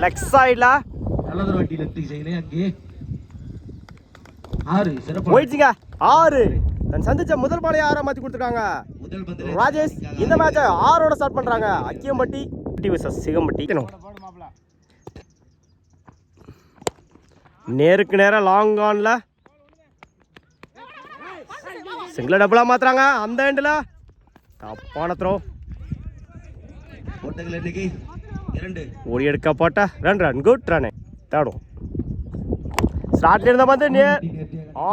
Leg சைடுல நல்லதொரு வண்டி லெஃப்ட் சைடுல அங்கே 6 சிறப்பு போயிடுச்சுங்க. 6 தன் சந்திச்ச முதல் பாலை 6 மாத்தி கொடுத்துருக்காங்க. முதல் பந்தில் ராஜேஷ் இந்த மேட்சை 6ஓட ஸ்டார்ட் பண்றாங்க. அக்கியம்பட்டி vs சிகம்பட்டி. நேருக்கு நேரா லாங் ஆன்ல சிங்கிள் டபுளா மாத்துறாங்க. அந்த எண்ட்ல தப்பான த்ரோ. ஓட்டங்கள் எண்ணிக்கை 2. ஓடி எடுக்க போட்ட ரன் குட் ரன் தேடும். ஸ்டார்ட்ல இருந்த வந்து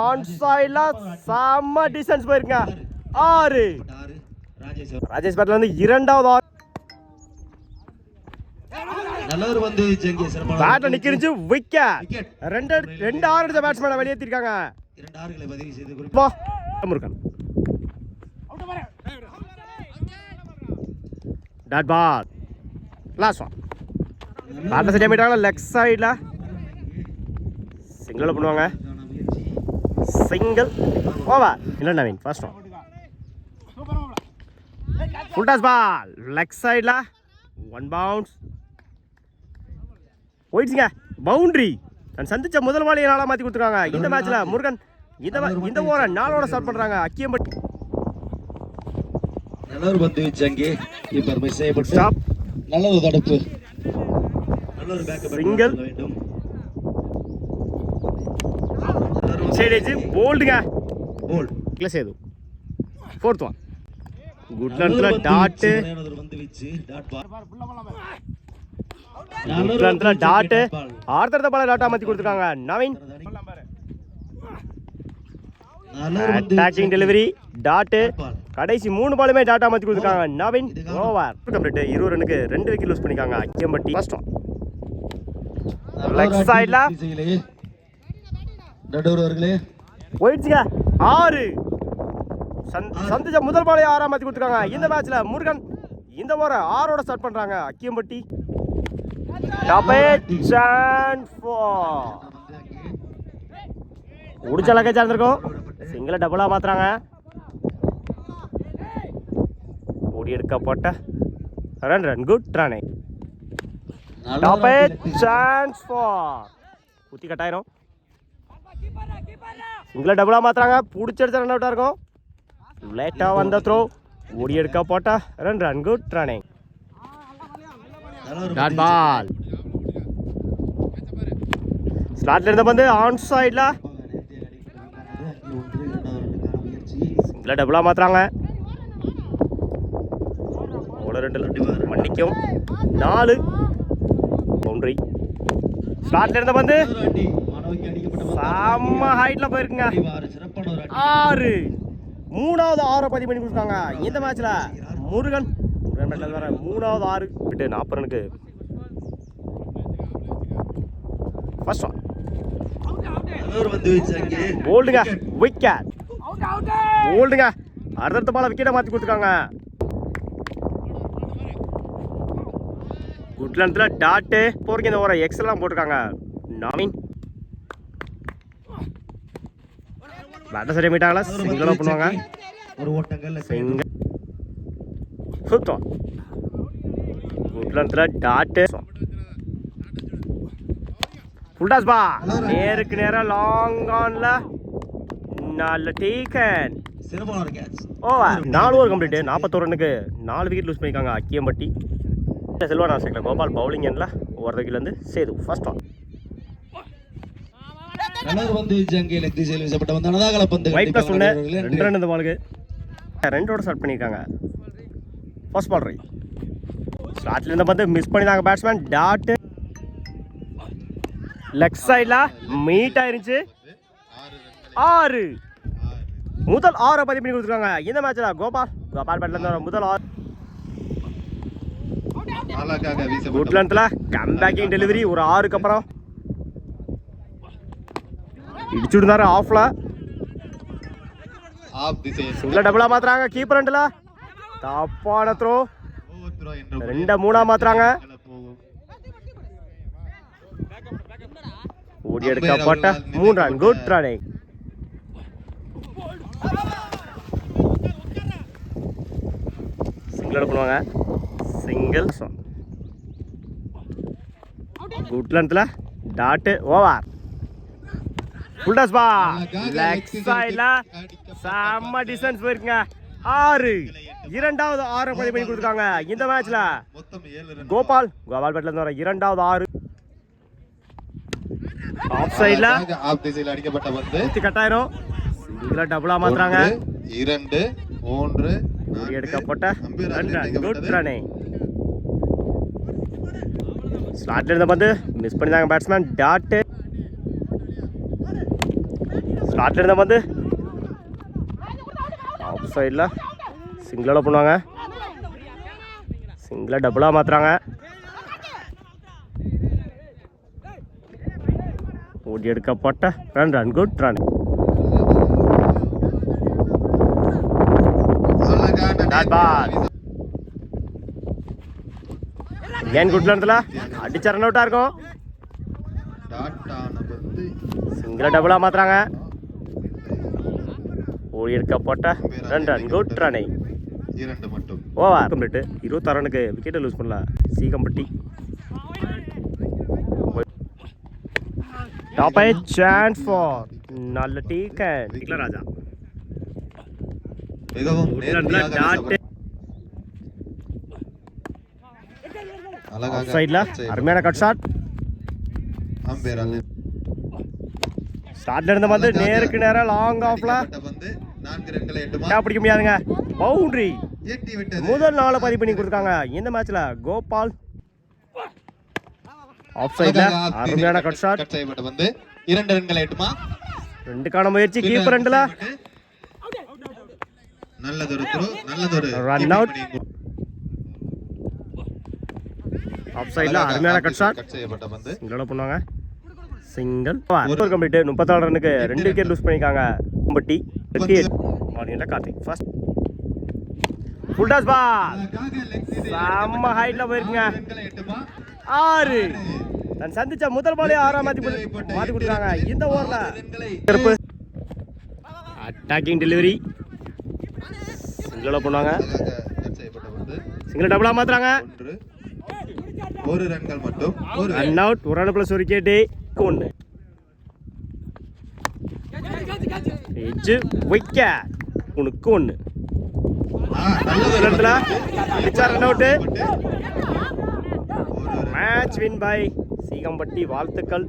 ஆன் சைட்ல செம்ம டிஸ்டன்ஸ் போயிருங்க. 6 ராஜேஷ் பேட்ல வந்து இரண்டாவது நல்ல ஒரு வந்து ஜெங்கி சிறப்பான பேட்ல நிக்கிருச்சு விக்கெட். ரெண்டு 6 அடிச்ச பேட்ஸ்மேனை வெளியேத்திருக்காங்க. 2 6களை பதிவு செய்து குறிப்பா Murugan dot ball last one. பேட்ல சரியா மீட்டாங்க. லெக் சைடுல சிங்கிள் பண்ணுவாங்க. Single over. இல்ல Naveen first one. Full toss ball leg சைடுல 1 பவுன்ஸ் போயிடுச்சுங்க. பவுண்டரி நான் சந்திச்ச முதல் வாலியை 4 மாத்தி கொடுத்துருக்காங்க. இந்த மேட்ச்ல முருகன் இந்த ஓவரை 4ஓட ஸ்டார்ட் பண்றாங்க. அக்கியம்பட்டி நல்ல ஒரு பந்து ஜெங்கி கீப்பர் மிஸ் செய்யப்பட்டு நல்ல ஒரு தடுப்பு. நல்ல ஒரு பேக்கப் சிங்கிள் வேண்டும். சைடேஜ் போல்டுங்க. போல் கிளஸ் ஏது ஃபோர்த் ஒன். குட் லன்ல டாட் வந்து விச்சு டாட் பால் குட் லன்ல டாட் ஆர்த்தர் பால் டாட்டா மாத்தி கொடுத்துருக்காங்க. Naveen attacking delivery dot. கடைசி 3 பாலுமே டாட்டா மாத்தி கொடுத்துருக்காங்க. Naveen over complete. 20 ரன்னுக்கு 2 விக்கெட் லூஸ் பண்ணிருக்காங்க. அக்கியம்பட்டி ஃபர்ஸ்ட் ஒன். லெக் சைடுல நடுவர்களே போயிடுச்சுங்க. 6 சந்திச்ச முதல் பாலை 6 மாத்தி கொடுத்துருக்காங்க. இந்த மேட்ச்ல முருகன் இந்த ஓவரை 6ஓட ஸ்டார்ட் பண்றாங்க. அக்கியம்பட்டி உடிச்ச லக்கேஜா இருந்திருக்கும். சிங்கிள டபுளா மாத்துறாங்க. ஓடி எடுக்க போட்ட ரன் குட் ரன். குத்தி கட்டாயிரும். சிங்கிள டபுளா மாத்துறாங்க. புடிச்சடிச்ச ரன் அவுட்டா இருக்கும். லேட்டா வந்த த்ரோ ஓடி எடுக்க போட்ட run good run. Dot ball ஸ்லாட்ல இருந்த பந்து ஆன் சைடுல சிங்கிள டபுளா மாத்துறாங்க. ஒரு 2 மன்னிக்கும் 4 பவுண்டரி. ஸ்லாட்ல இருந்த பந்து செம்ம ஹைட்ல போயிருக்குங்க. 6 மூணாவது 6 பதிவு பண்ணி கொடுத்தாங்க. இந்த மேட்ச்ல முருகன் வர 3வது 6 விட்டு 40 ரனுக்கு ஃபர்ஸ்ட் ஒன். போல்டுங்க விக்கெட். போல்டுங்க அடுத்த பால விக்கெட்டை மாத்தி கொடுத்துருக்காங்க. குட் லென்த்ல டாட் போறீங்க. இந்த ஓவர எக்ஸ்லாம் போட்டுருக்காங்க. நவீன் பேட்ட சரியா மீட்டாங்களா. சிங்கிளா பண்ணுவாங்க. ஒரு ஓட்டங்கள் சிங்கிள் சுத்தம். குட் லென்த்ல டாட் ஃபுல் டாஸ் பால் நேருக்கு நேரா லாங் ஆன்ல நல்ல டேக்கன். சிறப்பான ஒரு கேட்ச். Over 4 over complete. 41 ரன்னுக்கு 4 விக்கெட் லூஸ் பண்ணிருக்காங்க. அக்கியம்பட்டி செல்வா நாசேக்ல கோபால் பவுலிங் எண்ட்ல ஓவர்ல இருந்து சேது ஃபர்ஸ்ட் ஒன். நல்ல வந்து ஜங்கி லெக் திசையில் வீசப்பட்ட வந்து அனதாகல பந்து வைட் பிளஸ் 1 2 ரன் இந்த பாலுக்கு 2ஓட ஸ்டார்ட் பண்ணிருக்காங்க. First ball right. ஸ்டார்ட்ல இருந்த பந்து மிஸ் பண்ணிட்டாங்க பேட்ஸ்மேன். டாட் லெக் சைடுல மீட் ஆயிருச்சு. 6 முதல் 6 பதிவு பண்ணி கொடுத்துருக்காங்க. இந்த மேட்ச்ல கோபால் பேட்ல இருந்து முதல் 6 குட் லென்த்ல கம்பேக்கிங் டெலிவரி. ஒரு 6க்கு அப்புறம் இடிச்சுடுறாரு ஆஃப்ல. சிங்கிள டபுளா மாத்துறாங்க. கீப்பர் ரெண்டுல தப்பான த்ரோ. 2 3 மாத்துறாங்க. ஓடி எடுக்கப்பட்ட 3 ரன் குட் ரன். சிங்கிள் பண்ணுவாங்க. சிங்கிள் குட் லென்த்ல dot over. Full toss ball leg சைடுல செம்ம டிஸ்டன்ஸ் போயிருக்குங்க. 6 இரண்டாவது 6 பதிவு பண்ணி கொடுத்துருக்காங்க இந்த மேட்ச்ல. கோபால் பேட்ல இருந்து வர இரண்டாவது 6. ஆஃப் சைடுல ஆஃப் திசையில் அடிக்கப்பட்ட பந்து கட்டாயிரும். சிங்கிளா டபுளா மாத்துறாங்க. 2 3 எடுக்கப்பட்ட குட் ரன். ஸ்லாட்ல இருந்த பந்து மிஸ் பண்ணிட்டாங்க பேட்ஸ்மேன். டாட் ஸ்லாட்ல இருந்த பந்து ஆஃப் சைடில் சிங்கிளாக பண்ணுவாங்க. சிங்கிளா டபுளாக மாற்றுறாங்க. ஓடி எடுக்கப்பட்ட ரன் குட் ரன். ஏன் குட் லென்த்ல அடிச்ச ரன் அவுட்டா இருக்கும். சிங்கிளா டபுளா மாத்துறாங்க. ஓடி எடுக்கப்பட்ட ரன் குட் ரன். 2 மட்டும் ஓவர் கம்ப்ளீட். 26 ரனுக்கு விக்கெட்டை லூஸ் பண்ணலாம் Seekampatti. Top I chance for நல்ல டீக்கன் ராஜா. மிகவும் டாட் ஆஃப் சைடுல அருமையான கட் ஷாட். ஸ்டார்ட்ல இருந்த வந்து நேருக்கு நேரா லாங் ஆஃப்ல பிடிக்க முடியாதுங்க. பவுண்டரி முதல் 4 பதிவு பண்ணி கொடுத்துருக்காங்க இந்த மேட்ச்ல. கோபால் ஆஃப் சைடுல அருமையான கட் ஷாட். 2 ரன்களை எட்டுமா. 2க்கான முயற்சி கீப்பர் ரெண்டுல நல்லதொரு ரன் அவுட். ஆஃப் சைடுல அருமையான கட் ஷாட். சிங்கிளா பண்ணுவாங்க. Single complete. 34 ரனுக்கு 2 விக்கெட் லூஸ் பண்ணிருக்காங்க பட்டி. மார்னிங்ல Karthik first full toss ball செம்ம ஹைட்ல போயிருக்குங்க. 6 நான் சந்திச்ச முதல் பாலே 6 மாத்தி கொடுத்தாங்க இந்த ஓவர்ல. அட்டாக்கிங் டெலிவரி சிங்கிளா பண்ணுவாங்க. சிங்கிள் டபுளா மாத்துறாங்க. 1 ரன்கள் மட்டும். Run out. 1 run plus 1 wicket. 1 edge wicket. 1 run out. Match win by Seegampatti. வாழ்த்துக்கள்.